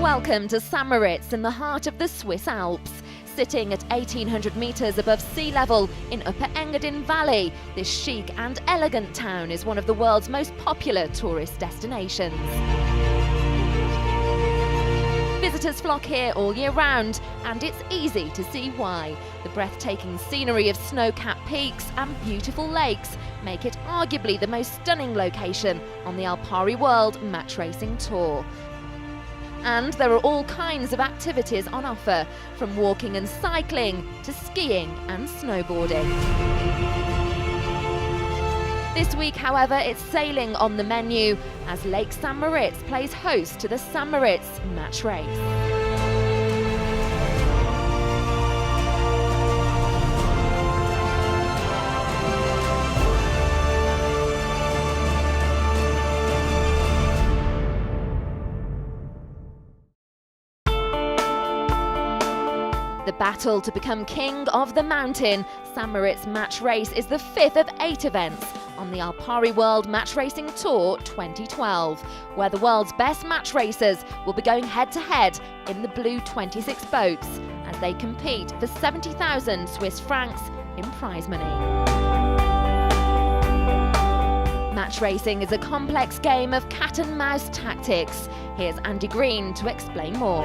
Welcome to Moritz in the heart of the Swiss Alps. Sitting at 1,800 metres above sea level in Upper Engadin Valley, this chic and elegant town is one of the world's most popular tourist destinations. Visitors flock here all year round, and it's easy to see why. The breathtaking scenery of snow-capped peaks and beautiful lakes make it arguably the most stunning location on the Alpari World Match Racing Tour. And there are all kinds of activities on offer, from walking and cycling to skiing and snowboarding. This week, however, it's sailing on the menu as Lake St. Moritz plays host to the St. Moritz Match Race. The battle to become king of the mountain, St. Moritz Match Race is the 5th of 8 events on the Alpari World Match Racing Tour 2012, where the world's best match racers will be going head-to-head in the blue 26 boats as they compete for 70,000 Swiss francs in prize money. Match racing is a complex game of cat-and-mouse tactics. Here's Andy Green to explain more.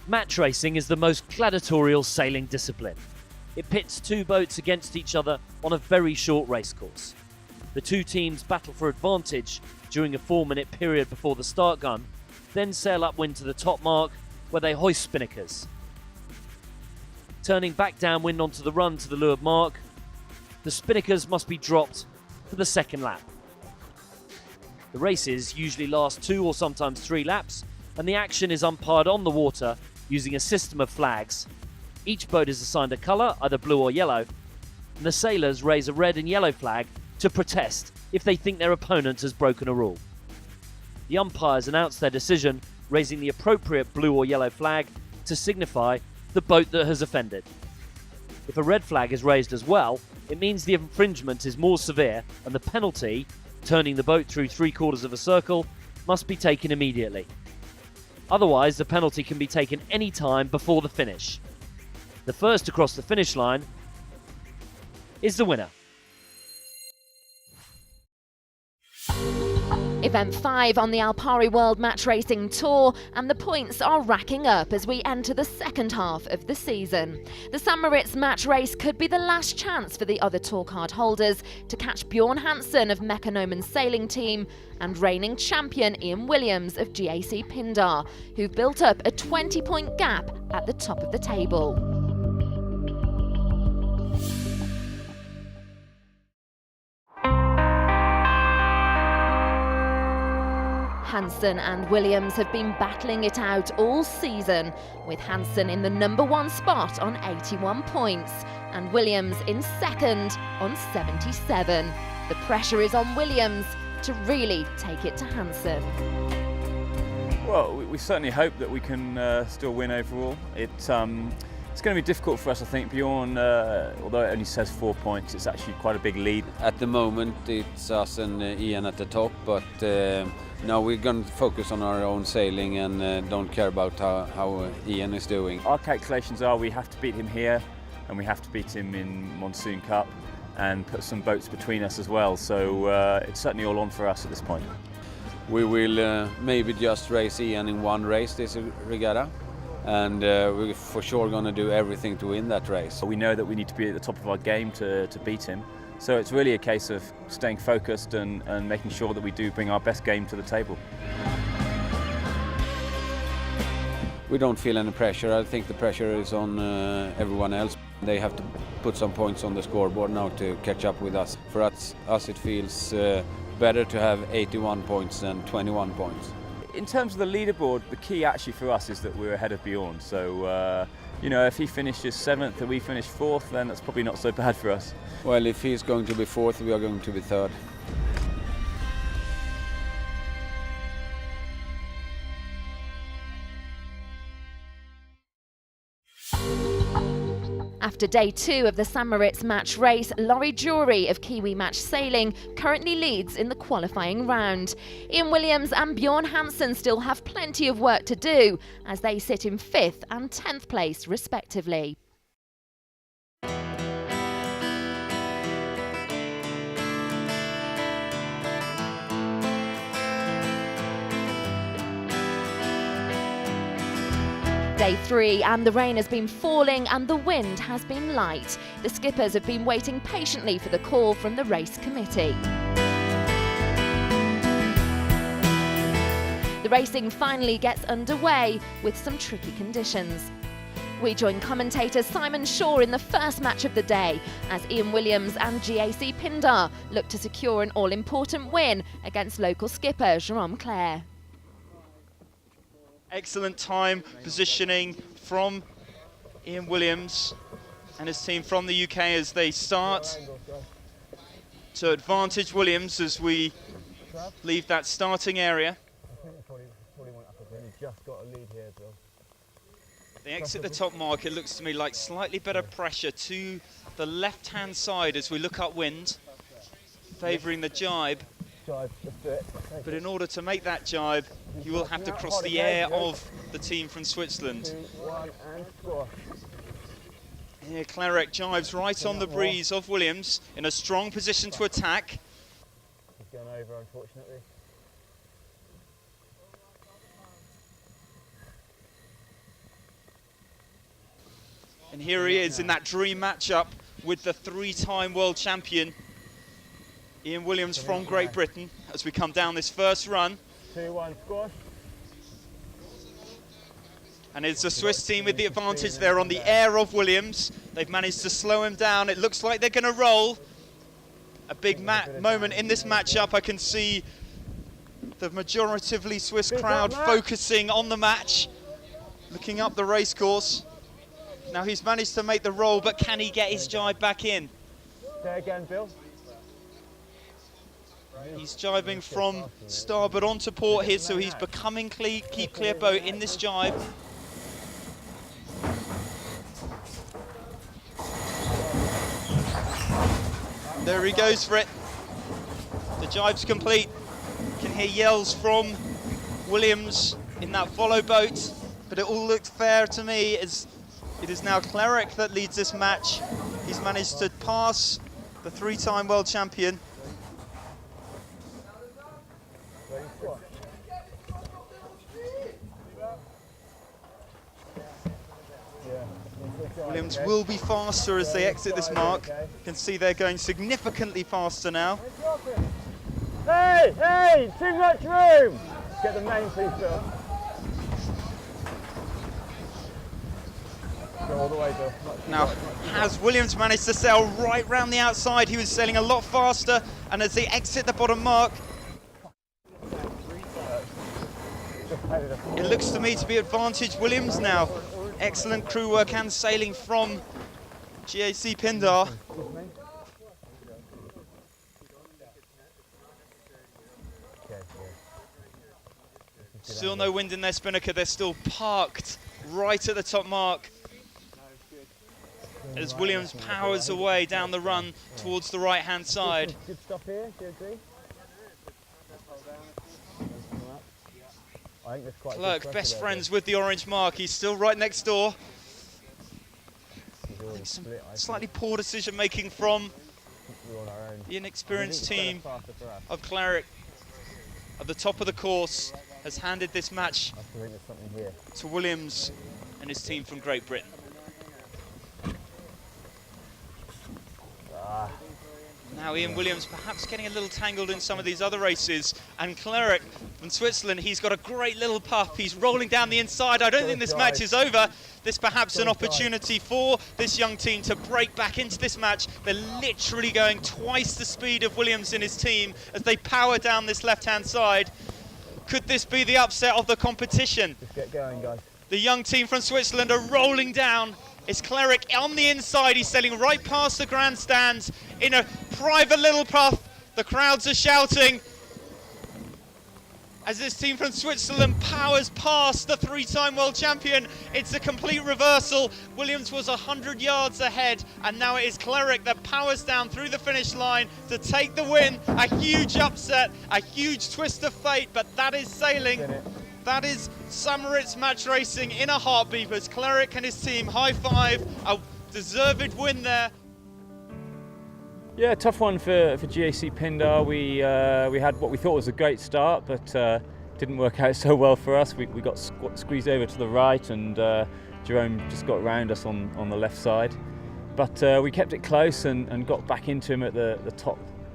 Match racing is the most gladiatorial sailing discipline. It pits two boats against each other on a very short racecourse. The two teams battle for advantage during a 4-minute period before the start gun, then sail upwind to the top mark where they hoist spinnakers. Turning back downwind onto the run to the leeward mark, the spinnakers must be dropped for the second lap. The races usually last 2 or sometimes 3 laps, and the action is umpired on the water using a system of flags. Each boat is assigned a colour, either blue or yellow, and the sailors raise a red and yellow flag to protest if they think their opponent has broken a rule. The umpires announce their decision, raising the appropriate blue or yellow flag to signify the boat that has offended. If a red flag is raised as well, it means the infringement is more severe and the penalty, turning the boat through 3/4 of a circle, must be taken immediately. Otherwise, the penalty can be taken any time before the finish. The first to cross the finish line is the winner. Event 5 on the Alpari World Match Racing Tour, and the points are racking up as we enter the second half of the season. The St. Moritz Match Race could be the last chance for the other tour card holders to catch Bjorn Hansen of Mekonomen Sailing Team and reigning champion Ian Williams of GAC Pindar, who've built up a 20-point gap at the top of the table. Hansen and Williams have been battling it out all season, with Hansen in the #1 spot on 81 points and Williams in second on 77. The pressure is on Williams to really take it to Hansen. Well, we certainly hope that we can still win overall. It's going to be difficult for us, I think. Bjorn, although it only says 4 points, it's actually quite a big lead. At the moment, it's us and Ian at the top, but now we're going to focus on our own sailing and don't care about how Ian is doing. Our calculations are we have to beat him here, and we have to beat him in Monsoon Cup, and put some boats between us as well. So it's certainly all on for us at this point. We will maybe just race Ian in one race this regatta. And we're for sure going to do everything to win that race. We know that we need to be at the top of our game to beat him. So it's really a case of staying focused and making sure that we do bring our best game to the table. We don't feel any pressure. I think the pressure is on everyone else. They have to put some points on the scoreboard now to catch up with us. For us it feels better to have 81 points than 21 points. In terms of the leaderboard, the key actually for us is that we're ahead of Bjorn. So, you know, if he finishes 7th and we finish 4th, then that's probably not so bad for us. Well, if he's going to be 4th, we are going to be 3rd. After day 2 of the St Moritz match race, Laurie Jury of Kiwi Match Sailing currently leads in the qualifying round. Ian Williams and Bjorn Hansen still have plenty of work to do as they sit in 5th and 10th place respectively. Day 3 and the rain has been falling and the wind has been light. The skippers have been waiting patiently for the call from the race committee. The racing finally gets underway with some tricky conditions. We join commentator Simon Shaw in the first match of the day as Ian Williams and GAC Pindar look to secure an all-important win against local skipper Jerome Claire. Excellent time positioning from Ian Williams and his team from the UK as they start to advantage Williams as we leave that starting area. They exit the top mark. It looks to me like slightly better pressure to the left-hand side as we look upwind, favouring the jibe. But in order to make that jibe, you will have to cross the air of the team from Switzerland. Here, Cleric jibes right on the breeze of Williams in a strong position to attack. He's going over, unfortunately. And here he is in that dream matchup with the 3-time world champion, Ian Williams from Great Britain, as we come down this first run. 2-1 squash. And it's the Swiss team with the advantage there on the air of Williams. They've managed to slow him down. It looks like they're going to roll. A big moment in this matchup. I can see the majoritively Swiss crowd focusing on the match, looking up the race course. Now he's managed to make the roll, but can he get his jibe back in? Say again, Bill. He's jibing from starboard onto port here, so he's becoming keep clear boat in this jibe. There he goes for it. The jibe's complete. You can hear yells from Williams in that follow boat, but it all looked fair to me as it is now Cleric that leads this match. He's managed to pass the 3-time world champion. Williams will be faster as they exit this mark. You can see they're going significantly faster now. Hey, hey, too much room! Get the name, please, Bill. Go all the way, Bill. Now, has Williams managed to sail right round the outside? He was sailing a lot faster, and as they exit the bottom mark, it looks to me to be advantage Williams now. Excellent crew work and sailing from GAC Pindar. Still no wind in their spinnaker. They're still parked right at the top mark as Williams powers away down the run towards the right-hand side. Good stuff here, GAC. Clerk, best friends with the orange mark. He's still right next door. I think some slightly poor decision making from the inexperienced team of Cleric at the top of the course has handed this match to Williams and his team from Great Britain. Now Ian Williams perhaps getting a little tangled in some of these other races, and Cleric from Switzerland, he's got a great little puff. He's rolling down the inside. I don't think this match is over. This perhaps an opportunity for this young team to break back into this match. They're literally going twice the speed of Williams and his team as they power down this left-hand side. Could this be the upset of the competition? Just get going, guys. The young team from Switzerland are rolling down. It's Cleric on the inside. He's sailing right past the grandstands in a private little puff. The crowds are shouting. as this team from Switzerland powers past the three-time world champion. It's a complete reversal. Williams was 100 yards ahead, and now it is Cleric that powers down through the finish line to take the win. A huge upset, a huge twist of fate, but that is sailing. That is St. Moritz match racing in a heartbeat as Cleric and his team high five. A deserved win there. Yeah, tough one for GAC Pindar. We had what we thought was a great start, but didn't work out so well for us. We got squeezed over to the right, and Jerome just got round us on the left side. But we kept it close and got back into him at the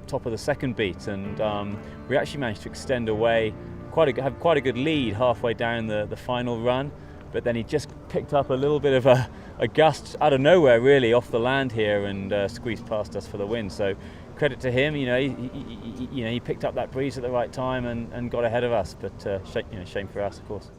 top of the second beat, and we actually managed to extend away, have quite a good lead halfway down the final run. But then he just picked up a little bit of a gust out of nowhere, really, off the land here, and squeezed past us for the win. So credit to him. He picked up that breeze at the right time and got ahead of us. But shame for us, of course.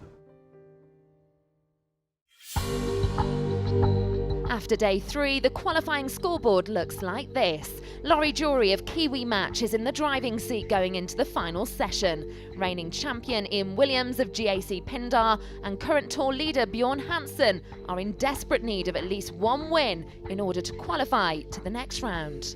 After day 3, the qualifying scoreboard looks like this. Laurie Jury of Kiwi Match is in the driving seat going into the final session. Reigning champion Ian Williams of GAC Pindar and current tour leader Bjorn Hansen are in desperate need of at least one win in order to qualify to the next round.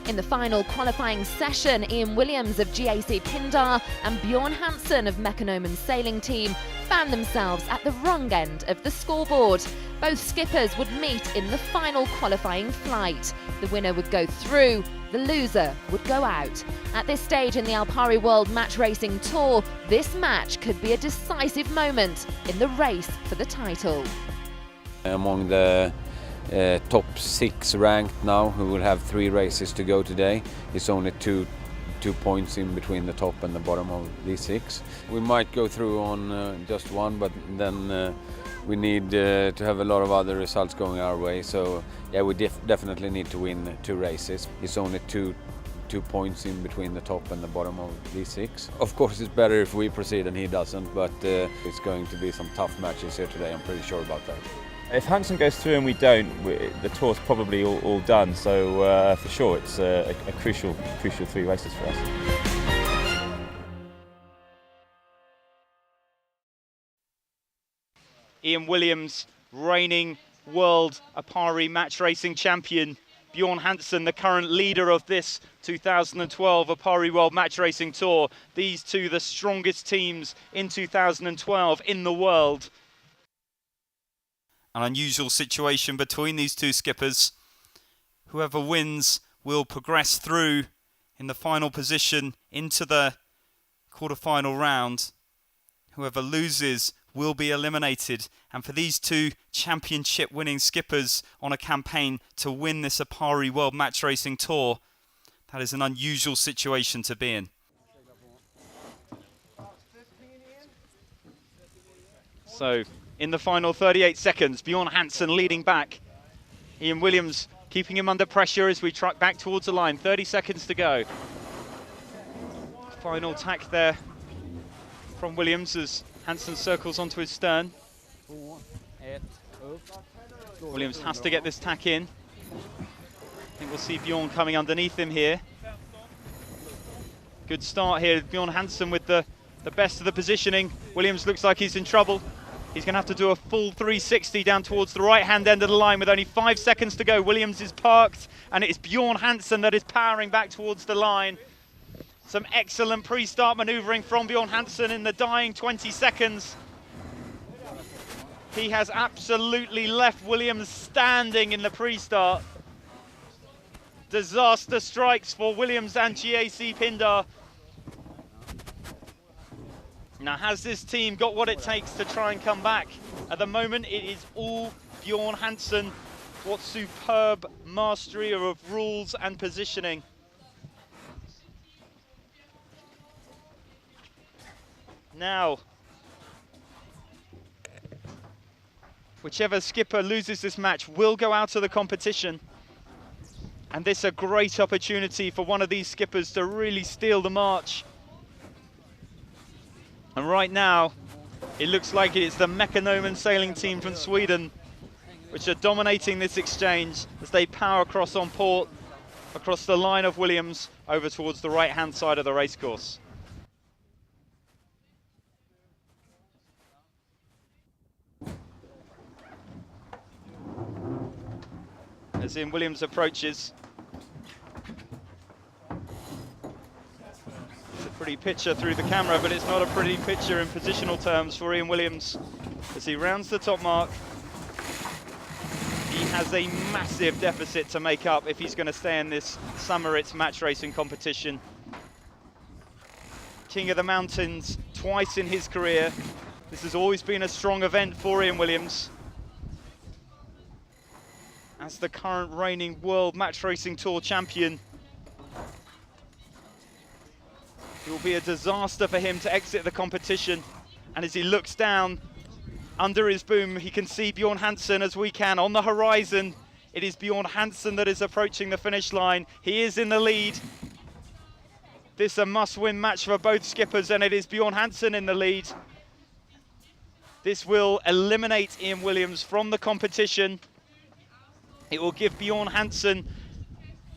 In the final qualifying session, Ian Williams of GAC Pindar and Bjorn Hansen of Mekonomen Sailing Team found themselves at the wrong end of the scoreboard. Both skippers would meet in the final qualifying flight. The winner would go through, the loser would go out. At this stage in the Alpari World Match Racing Tour, this match could be a decisive moment in the race for the title. Among the top 6 ranked now, who will have 3 races to go today, it's only two points in between the top and the bottom of these 6. We might go through on just one, but then we need to have a lot of other results going our way. So yeah, we definitely need to win 2 races. It's only two points in between the top and the bottom of these 6. Of course, it's better if we proceed and he doesn't, but it's going to be some tough matches here today. I'm pretty sure about that. If Hansen goes through and we don't, the tour's probably all done. So for sure, it's a crucial 3 races for us. Ian Williams, reigning world Alpari match racing champion. Bjorn Hansen, the current leader of this 2012 Alpari World Match Racing Tour. These two, the strongest teams in 2012 in the world. An unusual situation between these two skippers. Whoever wins will progress through in the final position into the quarter-final round. Whoever loses will be eliminated. And for these two championship-winning skippers on a campaign to win this Alpari World Match Racing Tour, that is an unusual situation to be in. So, in the final 38 seconds, Bjorn Hansen leading back. Ian Williams keeping him under pressure as we track back towards the line. 30 seconds to go. Final tack there from Williams as Hansen circles onto his stern. Williams has to get this tack in. I think we'll see Bjorn coming underneath him here. Good start here, Bjorn Hansen with the best of the positioning. Williams looks like he's in trouble. He's going to have to do a full 360 down towards the right-hand end of the line with only 5 seconds to go. Williams is parked, and it is Bjorn Hansen that is powering back towards the line. Some excellent pre-start manoeuvring from Bjorn Hansen in the dying 20 seconds. He has absolutely left Williams standing in the pre-start. Disaster strikes for Williams and GAC Pindar. Now, has this team got what it takes to try and come back? At the moment, it is all Bjorn Hansen. What superb mastery of rules and positioning. Now, whichever skipper loses this match will go out of the competition. And this is a great opportunity for one of these skippers to really steal the march. And right now, it looks like it is the Mekonomen Sailing Team from Sweden which are dominating this exchange as they power across on port, across the line of Williams, over towards the right-hand side of the racecourse. As Ian Williams approaches. It's a pretty picture through the camera, but it's not a pretty picture in positional terms for Ian Williams as he rounds the top mark. He has a massive deficit to make up if he's going to stay in this Moritz match racing competition. King of the Mountains twice in his career. This has always been a strong event for Ian Williams. As the current reigning World Match Racing Tour champion, it will be a disaster for him to exit the competition. And as he looks down under his boom, he can see Bjorn Hansen as we can on the horizon. It is Bjorn Hansen that is approaching the finish line. He is in the lead. This is a must-win match for both skippers, and it is Bjorn Hansen in the lead. This will eliminate Ian Williams from the competition. It will give Bjorn Hansen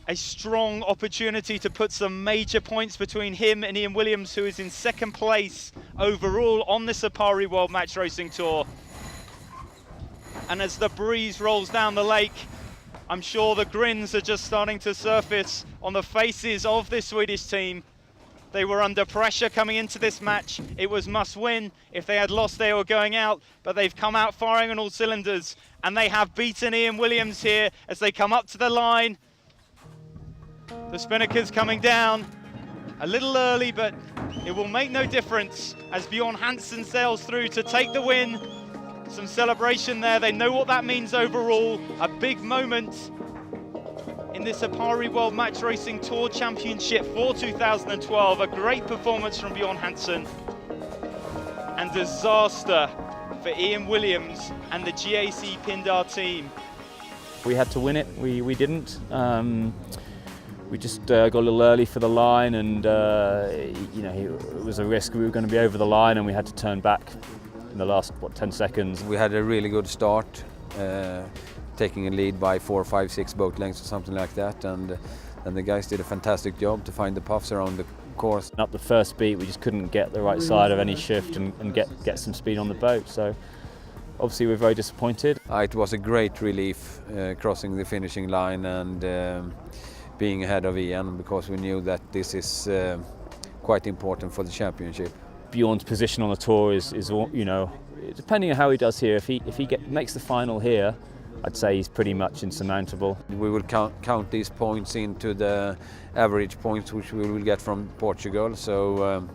a strong opportunity to put some major points between him and Ian Williams, who is in second place overall on this Alpari World Match Racing Tour. And as the breeze rolls down the lake, I'm sure the grins are just starting to surface on the faces of this Swedish team. They were under pressure coming into this match. It was must win. If they had lost, they were going out, but they've come out firing on all cylinders, and they have beaten Ian Williams here as they come up to the line. The Spinnaker's coming down a little early, but it will make no difference as Bjorn Hansen sails through to take the win. Some celebration there. They know what that means overall. A big moment in this Alpari World Match Racing Tour Championship for 2012. A great performance from Bjorn Hansen. And disaster for Ian Williams and the GAC Pindar team. We had to win it. We didn't. We just got a little early for the line, and it was a risk. We were going to be over the line, and we had to turn back in the last 10 seconds. We had a really good start, taking a lead by 4, 5, 6 boat lengths or something like that, and the guys did a fantastic job to find the puffs around the course. Up the first beat, we just couldn't get the right side of any shift and get some speed on the boat. So obviously we're very disappointed. It was a great relief crossing the finishing line and being ahead of Ian, because we knew that this is quite important for the championship. Bjorn's position on the tour is depending on how he does here. If he makes the final here, I'd say he's pretty much insurmountable. We will count these points into the average points which we will get from Portugal. So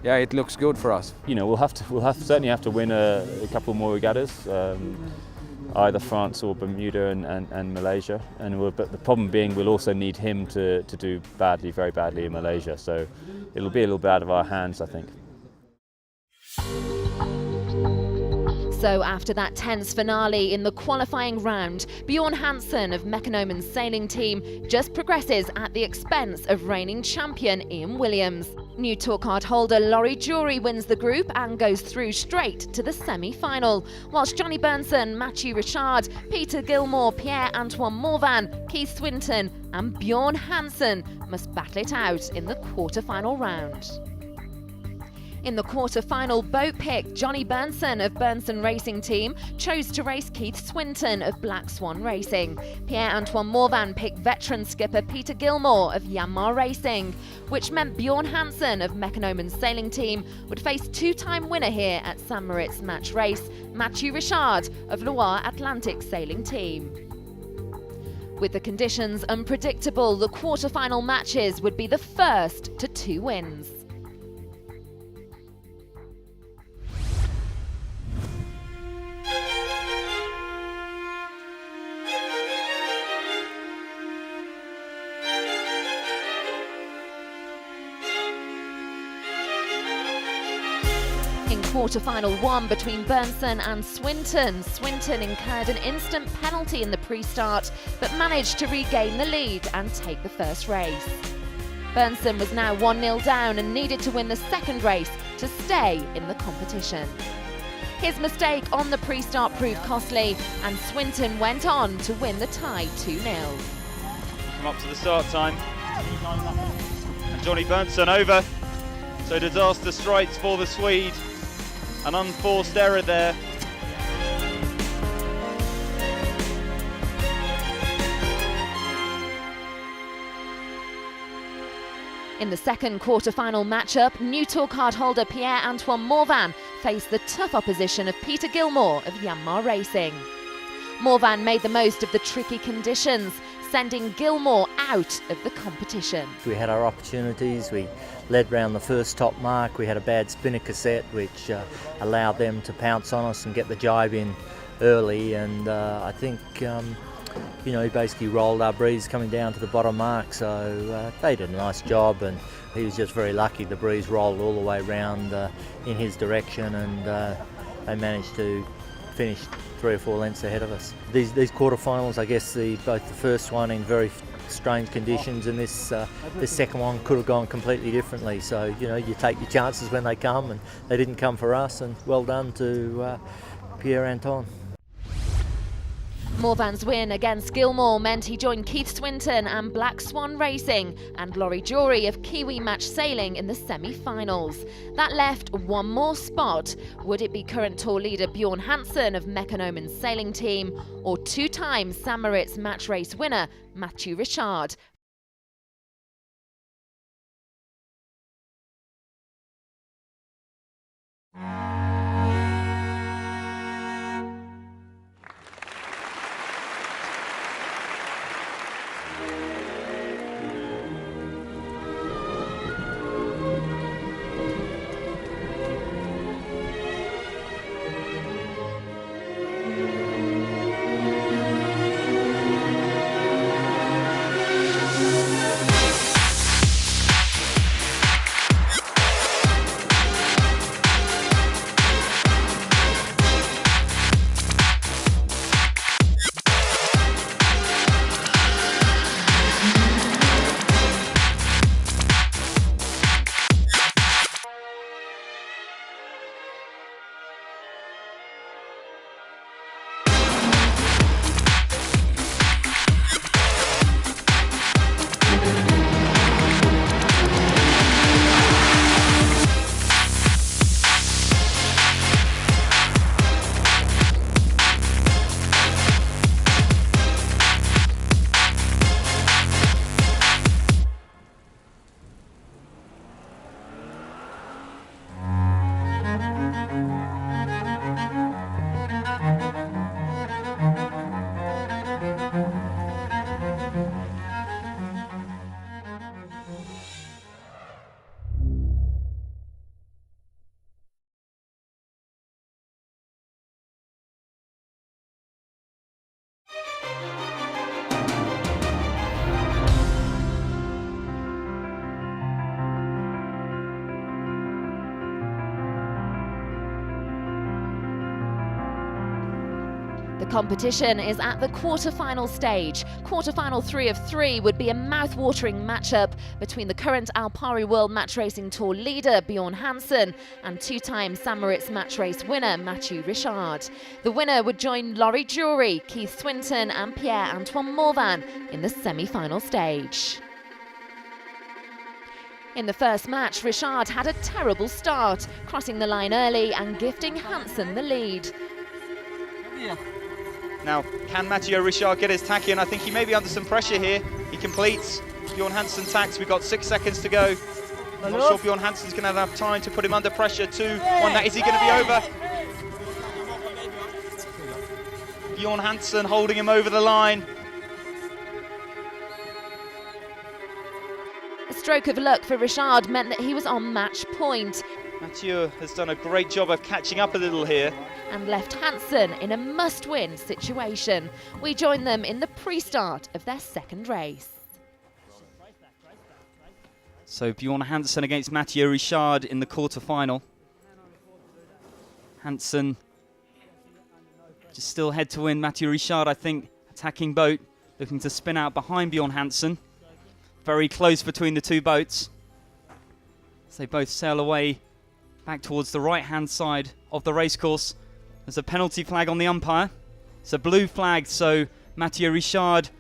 yeah, it looks good for us. You know, we'll certainly have to win a couple more regattas, either France or Bermuda and Malaysia. But the problem being, we'll also need him to do badly, very badly in Malaysia. So it'll be a little bit out of our hands, I think. So after that tense finale in the qualifying round, Bjorn Hansen of Mekonomen Sailing Team just progresses at the expense of reigning champion Ian Williams. New tour card holder Laurie Jury wins the group and goes through straight to the semi-final, whilst Johnny Bernson, Mathieu Richard, Peter Gilmore, Pierre-Antoine Morvan, Keith Swinton and Bjorn Hansen must battle it out in the quarter-final round. In the quarter-final boat pick, Johnny Bernson of Bernson Racing Team chose to race Keith Swinton of Black Swan Racing. Pierre-Antoine Morvan picked veteran skipper Peter Gilmore of Yanmar Racing, which meant Bjorn Hansen of Mekonomen Sailing Team would face two-time winner here at St. Moritz match race, Mathieu Richard of Loire Atlantic Sailing Team. With the conditions unpredictable, the quarter-final matches would be the first to 2 wins. In quarter-final 1 between Bernson and Swinton, Swinton incurred an instant penalty in the pre-start but managed to regain the lead and take the first race. Bernson was now 1-0 down and needed to win the second race to stay in the competition. His mistake on the pre-start proved costly and Swinton went on to win the tie 2-0. Come up to the start time. And Johnny Bernson over. So disaster strikes for the Swede. An unforced error there. In the second quarter-final matchup, new tour card holder Pierre-Antoine Morvan faced the tough opposition of Peter Gilmore of Yanmar Racing. Morvan made the most of the tricky conditions, sending Gilmore out of the competition. We had our opportunities, we led round the first top mark, we had a bad spinner cassette which allowed them to pounce on us and get the jibe in early, and I think he basically rolled our breeze coming down to the bottom mark, so they did a nice job and he was just very lucky. The breeze rolled all the way round in his direction and they managed to finish 3 or 4 lengths ahead of us. These quarterfinals, I guess both the first one in very strange conditions and this second one could have gone completely differently. So you take your chances when they come, and they didn't come for us. And well done to Pierre-Antoine. Morvan's win against Gilmore meant he joined Keith Swinton and Black Swan Racing and Laurie Jury of Kiwi Match Sailing in the semi-finals. That left one more spot. Would it be current tour leader Bjorn Hansen of Mekonomen Sailing Team or 2-time St. Moritz match race winner Mathieu Richard? The competition is at the quarter-final stage. Quarter-final 3 of 3 would be a mouth-watering matchup between the current Alpari World Match Racing Tour leader Bjorn Hansen and two-time St. Moritz match race winner Mathieu Richard. The winner would join Laurie Jury, Keith Swinton and Pierre-Antoine Morvan in the semi-final stage. In the first match, Richard had a terrible start, crossing the line early and gifting Hansen the lead. Now, can Mathieu Richard get his tack in? I think he may be under some pressure here. He completes. Bjorn Hansen tacks. We've got 6 seconds to go. I'm not sure Bjorn Hansen's going to have enough time to put him under pressure. 2, 1, that is he going to be over? Bjorn Hansen holding him over the line. A stroke of luck for Richard meant that he was on match point Mathieu has done a great job of catching up a little here. and left Hansen in a must-win situation. We join them in the pre-start of their second race. So Bjorn Hansen against Mathieu Richard in the quarter-final. Hansen just still head to win. Mathieu Richard, I think, attacking boat, looking to spin out behind Bjorn Hansen. Very close between the two boats. As they both sail away back towards the right-hand side of the racecourse. There's a penalty flag on the umpire. It's a blue flag, so Mathieu Richard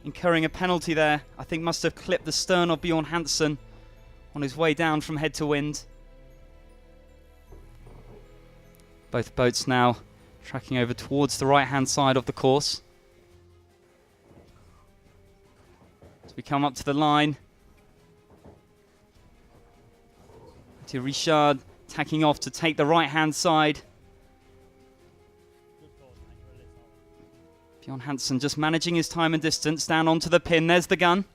incurring a penalty there. I think must have clipped the stern of Bjorn Hansen on his way down from head to wind. Both boats now tracking over towards the right-hand side of the course. As we come up to the line, Mathieu Richard tacking off to take the right-hand side. Bjorn Hansen just managing his time and distance down onto the pin. There's the gun.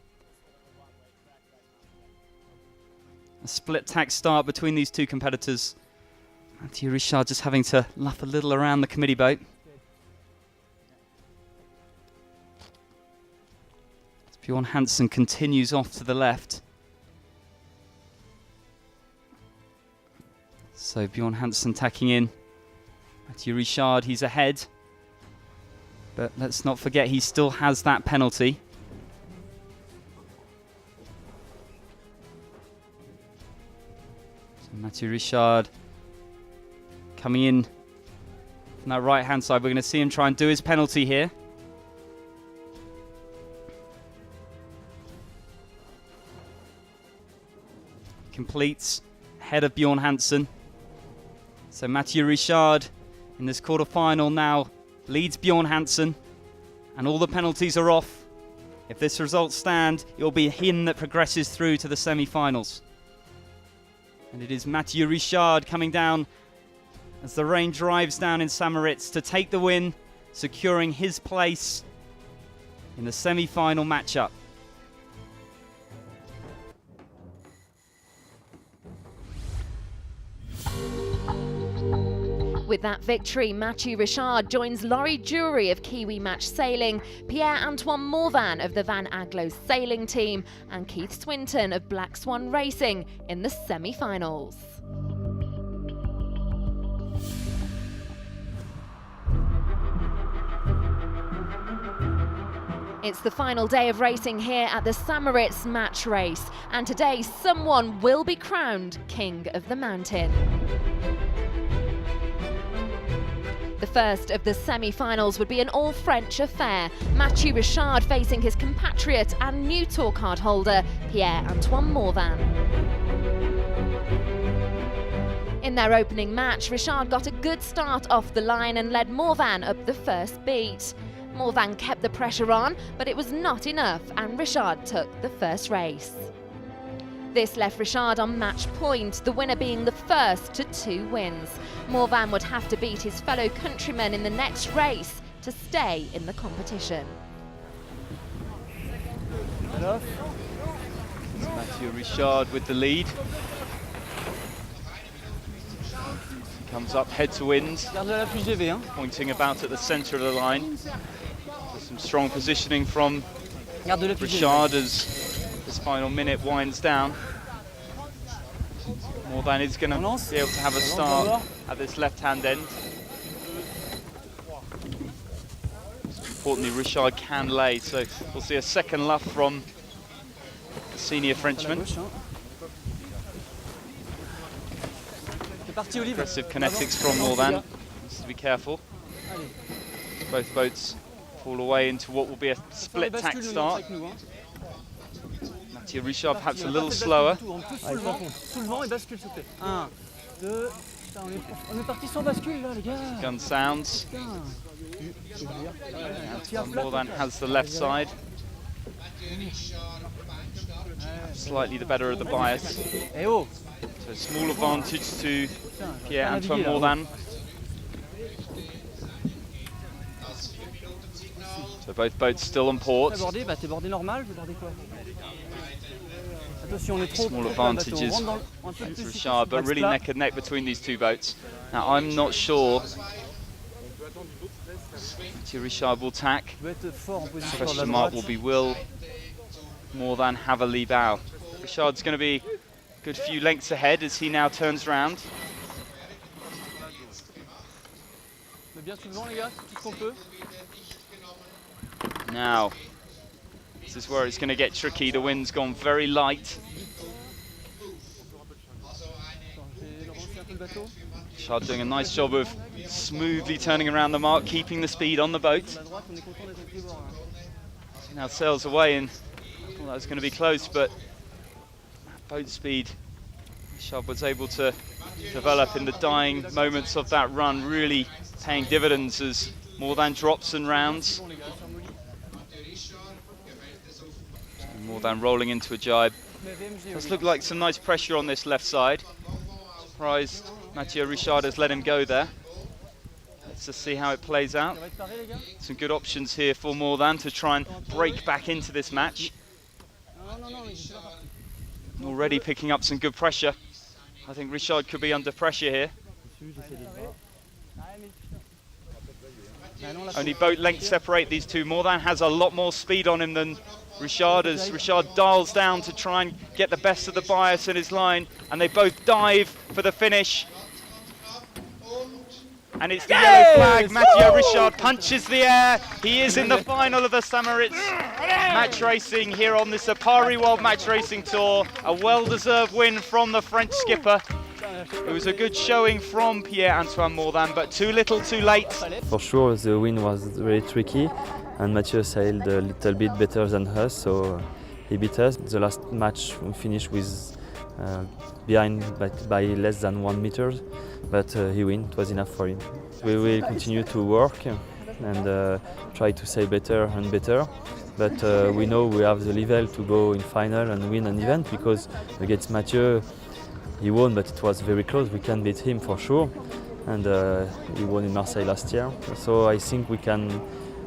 A split tack start between these two competitors. Mathieu Richard just having to luff a little around the committee boat. Bjorn Hansen continues off to the left. So Bjorn Hansen tacking in. Mathieu Richard, he's ahead. But let's not forget he still has that penalty. So Mathieu Richard coming in from that right hand side. We're going to see him try and do his penalty here. Completes ahead of Bjorn Hansen. So Mathieu Richard in this quarter-final now leads Bjorn Hansen, and all the penalties are off. If this result stands, it will be him that progresses through to the semi-finals. And it is Mathieu Richard coming down as the rain drives down in St. Moritz to take the win, securing his place in the semi-final matchup. With that victory, Mathieu Richard joins Laurie Jury of Kiwi Match Sailing, Pierre-Antoine Morvan of the Van Agglo Sailing Team, and Keith Swinton of Black Swan Racing in the semi-finals. It's the final day of racing here at the St. Moritz match race, and today someone will be crowned King of the Mountain. The first of the semi-finals would be an all-French affair, Mathieu Richard facing his compatriot and new tour card holder, Pierre-Antoine Morvan. In their opening match, Richard got a good start off the line and led Morvan up the first beat. Morvan kept the pressure on, but it was not enough, and Richard took the first race. This left Richard on match point, the winner being the first to 2 wins. Morvan would have to beat his fellow countrymen in the next race to stay in the competition. Mathieu Richard with the lead. He comes up head to wind, pointing about at the centre of the line. So some strong positioning from Richard as this final minute winds down. Morvan is going to be able to have a start at this left-hand end. importantly, Richard can lay. So we'll see a second luff from the senior Frenchman. Impressive kinetics from Morvan. Needs to be careful. Both boats fall away into what will be a split tack start. Mathieu Richard perhaps a little slower. Gun sounds. Morvan has the left side. Slightly the better of the bias. So a small advantage to Pierre-Antoine Morvan. So both boats still on port. Small advantages to Richard, but really neck and neck between these two boats. Now I'm not sure Mathieu Richard will tack. Question mark will be, will Morvan have a lee bow? Richard's going to be a good few lengths ahead as he now turns round. Now, this is where it's going to get tricky. The wind's gone very light. Richard doing a nice job of smoothly turning around the mark, keeping the speed on the boat. Now sails away, and I thought that was going to be close, but boat speed Richard was able to develop in the dying moments of that run, really paying dividends as Morvan drops and rounds. Morvan rolling into a jibe. Does look like some nice pressure on this left side. Surprised Mathieu Richard has let him go there. Let's just see how it plays out. Some good options here for Morvan to try and break back into this match. Already picking up some good pressure. I think Richard could be under pressure here. Only boat length separate these two. Morvan has a lot more speed on him than Richard, as Richard dials down to try and get the best of the bias in his line, and they both dive for the finish. And it's the yellow flag. Mathieu Richard punches the air. He is in the final of the Moritz match racing here on this Alpari World Match Racing Tour. A well-deserved win from the French skipper. It was a good showing from Pierre-Antoine Morvan, but too little too late. For sure the wind was very tricky, and Mathieu sailed a little bit better than us, so he beat us. The last match we finished with behind by less than 1 meter, but he won. It was enough for him. We will continue to work and try to sail better and better, but we know we have the level to go in final and win an event, because against Mathieu he won, but it was very close. We can beat him for sure, and he won in Marseille last year, so I think we can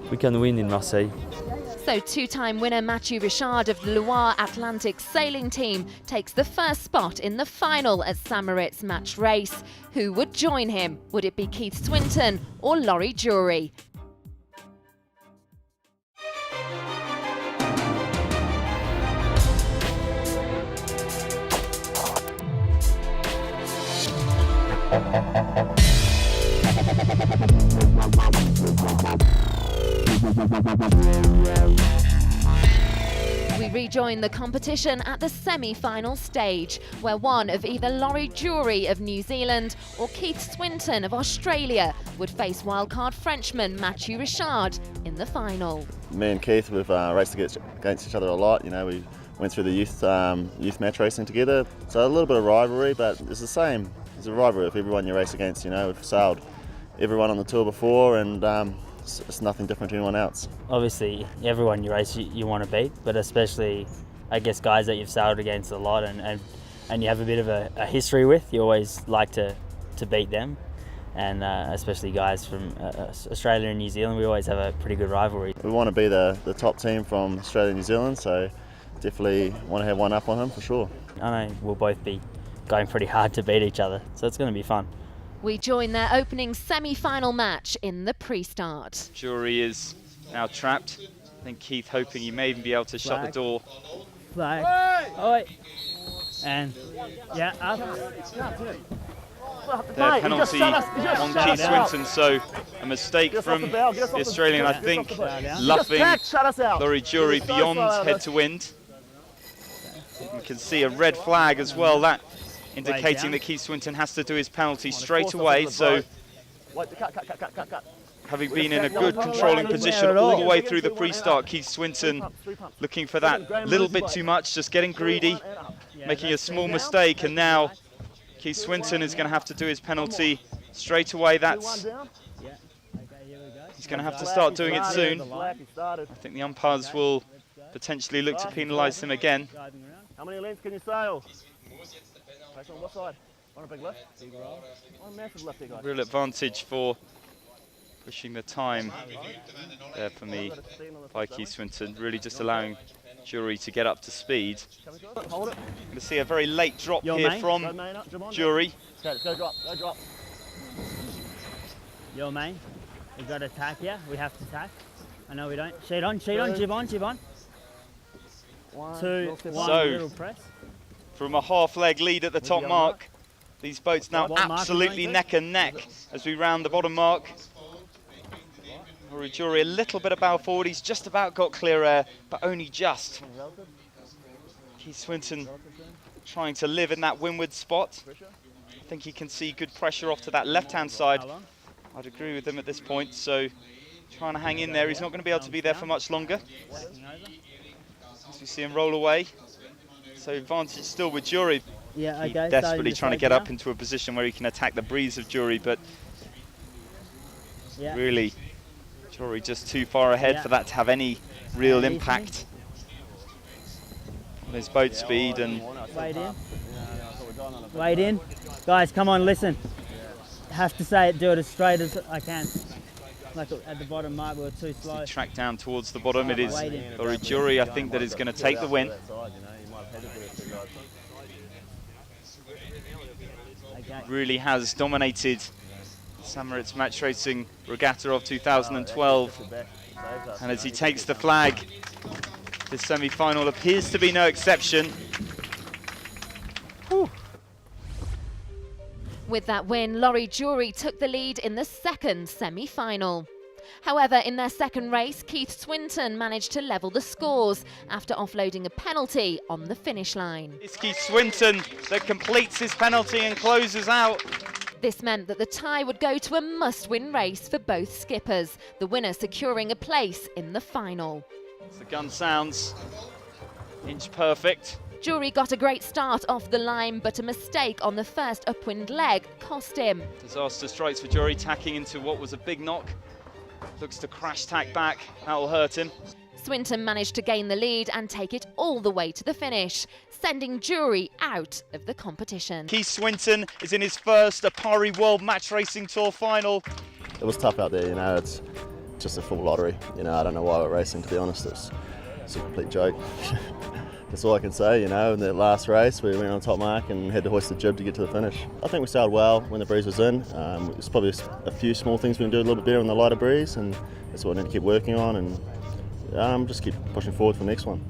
win in Marseille. So two-time winner Mathieu Richard of the Loire Atlantic Sailing Team takes the first spot in the final at Moritz match race. Who would join him? Would it be Keith Swinton or Laurie Jury? We rejoin the competition at the semi-final stage, where one of either Laurie Jury of New Zealand or Keith Swinton of Australia would face wildcard Frenchman Mathieu Richard in the final. Me and Keith, we've raced against each other a lot. You know, we went through the youth match racing together, so a little bit of rivalry, but it's the same. It's a rivalry with everyone you race against. You know, we've sailed everyone on the tour before, and it's nothing different to anyone else. Obviously, everyone you race you want to beat, but especially, I guess, guys that you've sailed against a lot and you have a bit of a history with, you always like to beat them. And especially guys from Australia and New Zealand, we always have a pretty good rivalry. We want to be the top team from Australia and New Zealand, so definitely want to have one up on him for sure. I know we'll both be going pretty hard to beat each other, so it's going to be fun. We join their opening semi-final match in the pre-start. Jury is now trapped. I think Keith hoping he may even be able to shut the door. Flag. Oi. And yeah, up. their penalty on Keith Swinton, so a mistake from the Australian, I think, luffing Laurie Jury beyond head to wind. You can see a red flag as well, that indicating that Keith Swinton has to do his penalty straight away, so having been in a good controlling position all the way through the pre-start, Keith Swinton looking for that little bit too much, just getting greedy, making a small mistake, and now Keith Swinton is going to have to do his penalty straight away. He's going to have to start doing it soon. I think the umpires will potentially look to penalise him again. How many lengths can you sail? On what side? On a big lift? On a massive lift, you guys. Real advantage for pushing the time there for me by Keith Swinton, really just allowing Jury to get up to speed. Going to see a very late drop here from Jury. Go drop. Yo, main. We got to attack here. We have to attack. I know we don't. Sheet on, jib on. 2, 1, So, little press. From a half-leg lead at the top mark, these boats now absolutely neck and neck as we round the bottom mark. Jury a little bit of bow forward, he's just about got clear air, but only just. Keith Swinton trying to live in that windward spot. I think he can see good pressure off to that left-hand side. I'd agree with him at this point, so trying to hang in there. He's not going to be able to be there for much longer. As we see him roll away. So advantage still with Jury. Yeah, Keith desperately trying to get up into a position where he can attack the breeze of Jury, but really Jury just too far ahead for that to have any real impact on his boat speed. And Wade in. Guys, come on, listen. Have to say it, do it as straight as I can. Like at the bottom mark, we were too slow. Track down towards the bottom, it is Laurie Jury, I think, that is going to take the win. Really has dominated St. Moritz Match Racing Regatta of 2012. And as he takes the flag, this semi-final appears to be no exception. Whew. With that win, Laurie Jury took the lead in the second semi-final. However, in their second race, Keith Swinton managed to level the scores after offloading a penalty on the finish line. It's Keith Swinton that completes his penalty and closes out. This meant that the tie would go to a must-win race for both skippers, the winner securing a place in the final. As the gun sounds, inch perfect. Jury got a great start off the line, but a mistake on the first upwind leg cost him. Disaster strikes for Jury, tacking into what was a big knock. Looks to crash tack back, that will hurt him. Swinton managed to gain the lead and take it all the way to the finish, sending Jury out of the competition. Keith Swinton is in his first Alpari World Match Racing Tour final. It was tough out there, you know, it's just a full lottery. You know, I don't know why we're racing, to be honest. It's a complete joke. That's all I can say, you know. In the last race, we went on top mark and had to hoist the jib to get to the finish. I think we sailed well when the breeze was in. There's probably a few small things we can do a little bit better on the lighter breeze, and that's what we need to keep working on, and just keep pushing forward for the next one.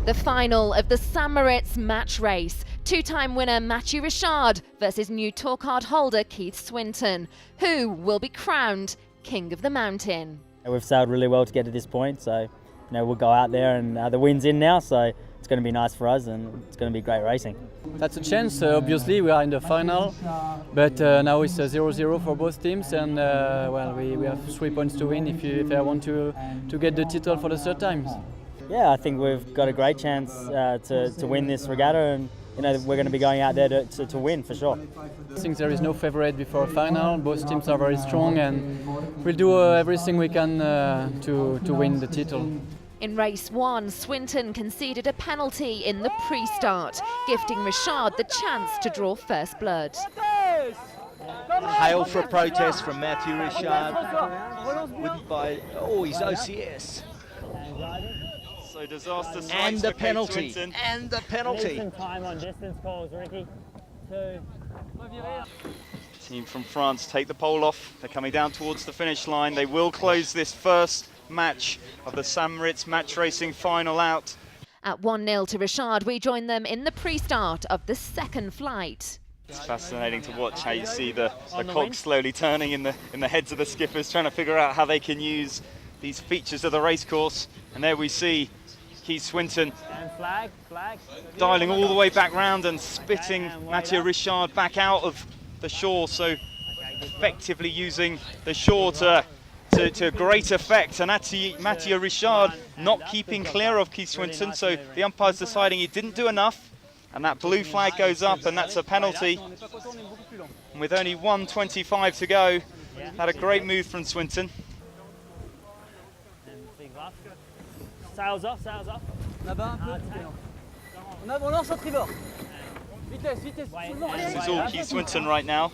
The final of the St. Moritz match race. Two-time winner Mathieu Richard versus new tour card holder Keith Swinton. Who will be crowned King of the Mountain? We've sailed really well to get to this point, so we'll go out there and the wind's in now, so it's going to be nice for us and it's going to be great racing. That's a chance. Obviously, we are in the final, but now it's 0-0 for both teams, and well, we have 3 points to win if I want to get the title for the third time. Yeah, I think we've got a great chance to win this regatta, and we're going to be going out there to win for sure. I think there is no favourite before a final. Both teams are very strong, and we'll do everything we can to win the title. In race 1, Swinton conceded a penalty in the pre-start, gifting Richard the chance to draw first blood. Hail for a protest from Mathieu Richard. Wouldn't buy his OCS. So disaster strikes And the for penalty. Swinton. And the penalty. Decent time on distance calls, Ricky. 2. Team from France take the pole off. They're coming down towards the finish line. They will close this first match of the St. Moritz match racing final out. At 1-0 to Richard, we join them in the pre-start of the second flight. It's fascinating to watch how you see the cogs slowly turning in the heads of the skippers, trying to figure out how they can use these features of the racecourse. And there we see Keith Swinton dialing all the way back round and spitting Mathieu Richard back out of the shore, so effectively using the shore to great effect. And Mathieu Richard not keeping clear of Keith Swinton, so the umpire's deciding he didn't do enough, and that blue flag goes up, and that's a penalty. And with only 1:25 to go, had a great move from Swinton. Sails off, sails off. This is all Keith Swinton right now.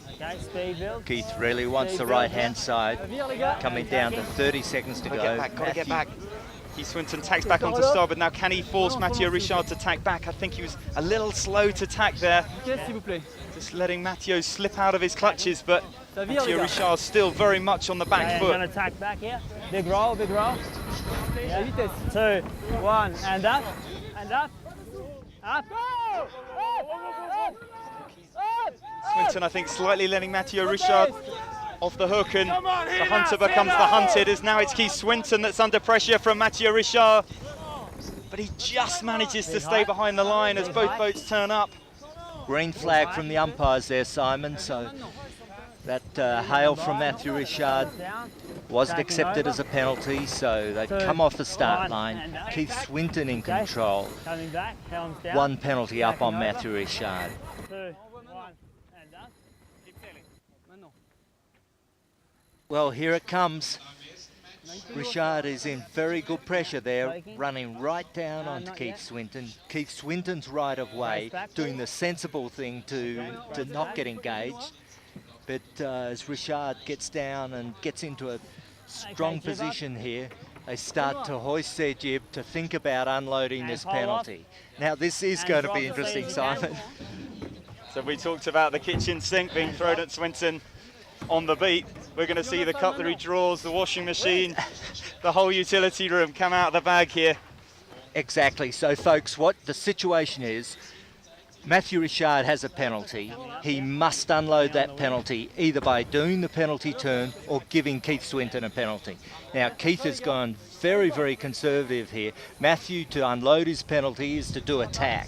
Keith really wants the right-hand side. Coming down to 30 seconds to go. Gotta get back. Keith Swinton tacks back onto starboard. Now can he force Mathieu Richard to tack back? I think he was a little slow to tack there. Just letting Mathieu slip out of his clutches, but Mathieu Richard still very much on the back foot. Going to tack back here. Big roll, big roll. Yeah. 2, 1, and up, and up. Up. Swinton, I think, slightly letting Mathieu Richard off the hook, and the hunter becomes the hunted, as now it's Keith Swinton that's under pressure from Mathieu Richard. But he just manages to stay behind the line as both boats turn up. Green flag from the umpires there, Simon, so that hail from Mathieu Richard wasn't accepted as a penalty, so they've come off the start line. Keith Swinton in control. 1 penalty up on Mathieu Richard. 2, 1, and up. Well, here it comes. Richard is in very good pressure there, running right down onto Keith Swinton. Keith Swinton's right of way, doing the sensible thing to not get engaged. But as Richard gets down and gets into a strong position here, they start to hoist their jib to think about unloading this penalty. Now this is going to be interesting, Simon. So we talked about the kitchen sink being thrown at Swinton on the beat. We're going to see the cutlery drawers, the washing machine, the whole utility room come out of the bag here. Exactly. So folks, what the situation is, Mathieu Richard has a penalty. He must unload that penalty either by doing the penalty turn or giving Keith Swinton a penalty. Now Keith has gone very, very conservative here. Mathieu, to unload his penalty, is to do a tack.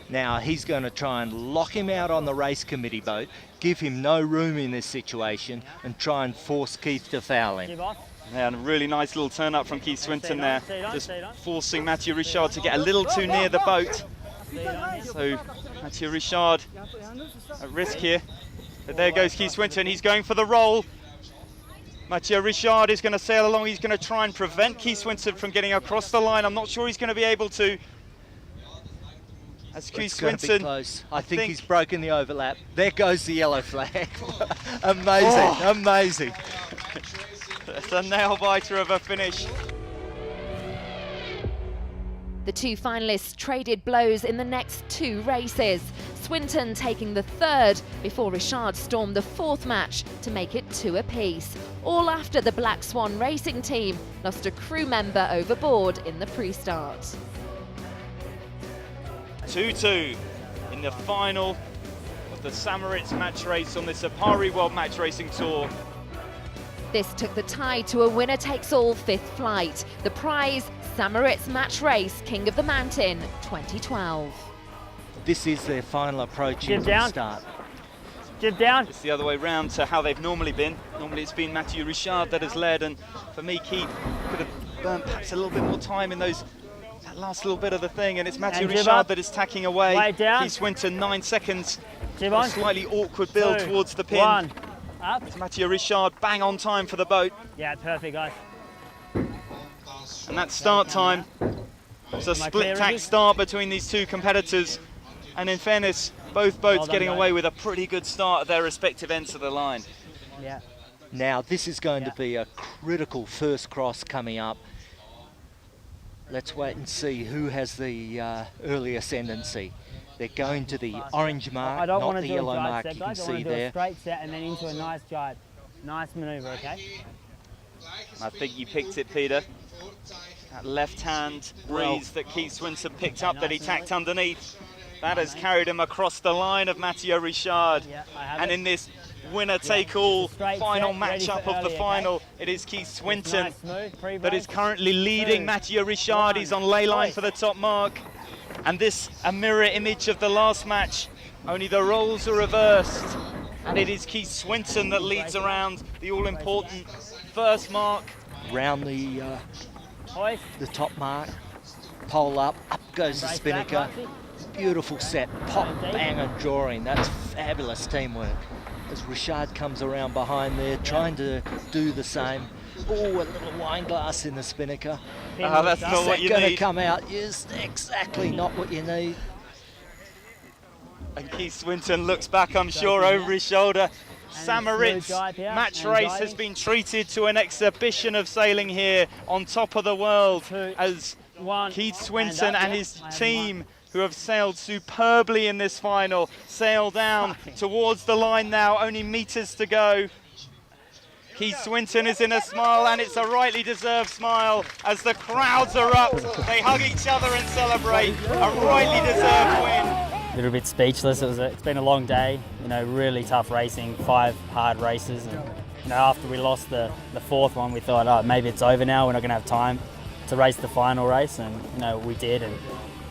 Now he's going to try and lock him out on the race committee boat, give him no room in this situation, and try and force Keith to foul him. Yeah, and a really nice little turn up from Keith Swinton there, just forcing Mathieu Richard to get a little too near the boat. So Mathieu Richard at risk here, but there goes Keith Swinton. He's going for the roll. Mathieu Richard is going to sail along. He's going to try and prevent Keith Swinton from getting across the line. I'm not sure he's going to be able to. As Keith Swinton, close. I think he's broken the overlap. There goes the yellow flag. Amazing, amazing. It's a nail biter of a finish. The two finalists traded blows in the next 2 races, Swinton taking the 3rd before Richard stormed the 4th match to make it 2 apiece, all after the Black Swan Racing Team lost a crew member overboard in the pre-start. 2-2 in the final of the St. Moritz match race on this Alpari World Match Racing Tour. This took the tide to a winner-takes-all fifth flight. The prize, St. Moritz Match Race King of the Mountain 2012. This is their final approach Jib into down. the start. Jib down. It's the other way round to how they've normally been. Normally it's been Mathieu Richard that has led, and for me, Keith could have burnt perhaps a little bit more time in that last little bit of the thing, and it's Mathieu And jib Richard up. that is tacking away. Way down. Keith Swinton, 9 seconds. Jib A on. slightly awkward build 2, towards the pin. 1. Up. It's Mathieu Richard bang on time for the boat. Yeah, perfect, guys. And that start time was a Am I split clear, tack Ricky? start between these two competitors. And in fairness, both boats Well done, getting guys. away with a pretty good start at their respective ends of the line. Yeah. Now this is going to be a critical first cross coming up. Let's wait and see who has the early ascendancy. They're going to the orange mark, I don't not want to the do a yellow jibe mark set, you can guys. I see want to do a there. straight set and then into a nice jibe. Nice manoeuvre, okay? I think you picked it, Peter. That left-hand breeze that Keith Swinton picked up that he tacked underneath, that has carried him across the line of Mathieu Richard. Yeah, I have And it. in this winner-take-all Straight final set, ready matchup for of the early, final, okay? it is Keith Swinton Nice, smooth, free that is break. currently leading 2, Mathieu Richard. 1. He's on ley line Nice. for the top mark. And this, a mirror image of the last match, only the roles are reversed. And it is Keith Swinton that leads around the all-important first mark. Round the Hoist. top mark, pole up goes the Brace spinnaker. back, Beautiful set, pop, bang and drawing. That's fabulous teamwork. As Richard comes around behind there, trying to do the same. Oh, a little wine glass in the spinnaker. That's not Is what that you going to need. come out? Yes, exactly not what you need. And Keith Swinton looks back, I'm sure, over his shoulder. St. Moritz match race has been treated to an exhibition of sailing here on top of the world, as Keith Swinton and his team, who have sailed superbly in this final, sail down towards the line now, only meters to go. Keith Swinton is in a smile, and it's a rightly deserved smile as the crowds erupt. They hug each other and celebrate a rightly deserved win. A little bit speechless. It's been a long day, really tough racing, 5 hard races. And, after we lost the fourth one, we thought, oh, maybe it's over now. We're not going to have time to race the final race, and we did. And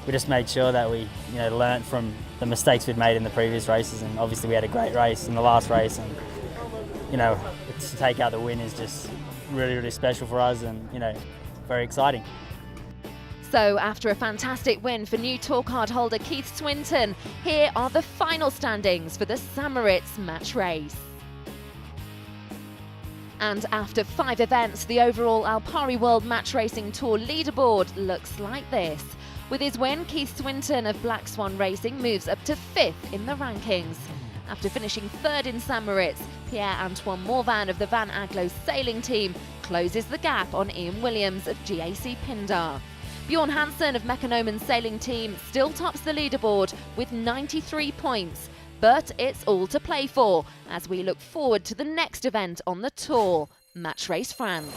we just made sure that we, learnt from the mistakes we'd made in the previous races. And obviously, we had a great race in the last race, and to take out the win is just really, really special for us, and very exciting. So after a fantastic win for new tour card holder Keith Swinton, here are the final standings for the St. Moritz match race. And after 5 events, the overall Alpari World Match Racing Tour leaderboard looks like this. With his win, Keith Swinton of Black Swan Racing moves up to 5th in the rankings. After finishing 3rd in St. Moritz, Pierre-Antoine Morvan of the Van Agglo Sailing Team closes the gap on Ian Williams of GAC Pindar. Bjorn Hansen of Mekonomen Sailing Team still tops the leaderboard with 93 points, but it's all to play for as we look forward to the next event on the tour, Match Race France.